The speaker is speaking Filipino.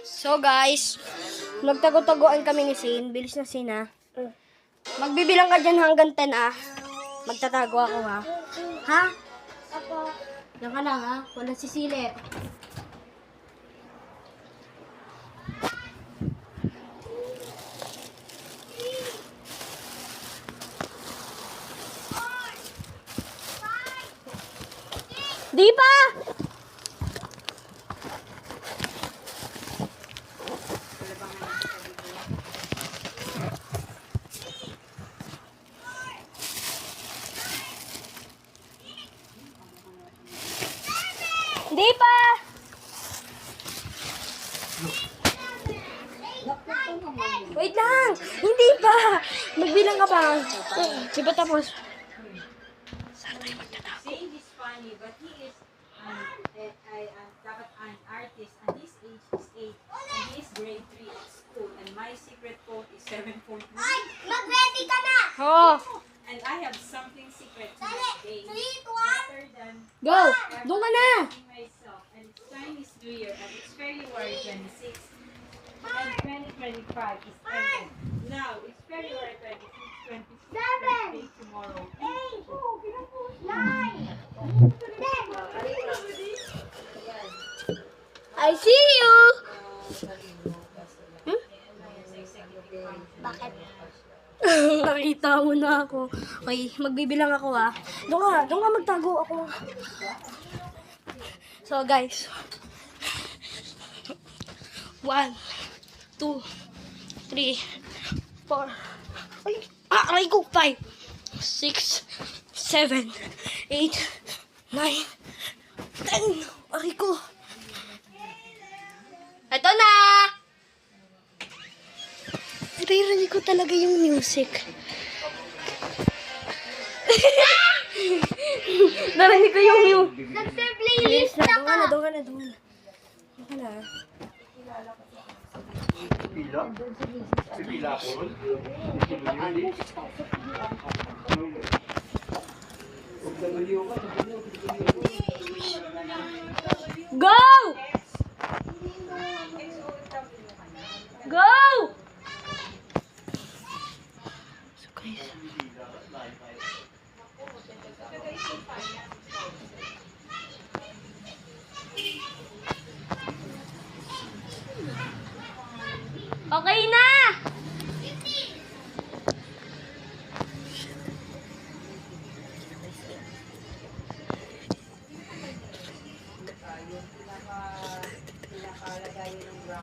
So guys, nagtago-taguan kami ni Sin. Bilis na Sin ha. Magbibilang ka dyan hanggang 10 ah. Magtatago ako ha. Ha? Apo. Yan ka lang ha. Walang sisilip. Di pa! Di pa! Wait lang! Hindi pa! Magbilang ka pa. Di ba tapos? Saan tayo magtatago? Saying he's funny, but he is dapat an artist, and his age is 8, and he is grade 3 at school, and my secret code is 7.1. Mag-ready ka na! Oh! And I have something secret to this day. 3, 2, 1. Better than Go! Doon ka na! myself, and it's Chinese New Year, and it's February 26, and 2025 is ending. Now, it's February 26, 26, tomorrow. 8, 9, 10. I see you! Bakit? Nakita mo na ako. Okay, magbibilang ako ha. Doon ka magtago ako. So guys. 1, 2, 3, 4. Ay, aray ko. 5, 6, 7, 8, 9, 10. Aray ko. Ito na! Naririnig ko talaga yung music. Narinig ko yung music. Nagpe-playlist na ka. Doon ka na. Pila? Si Pila po? Go! Go! So guys. Okay na!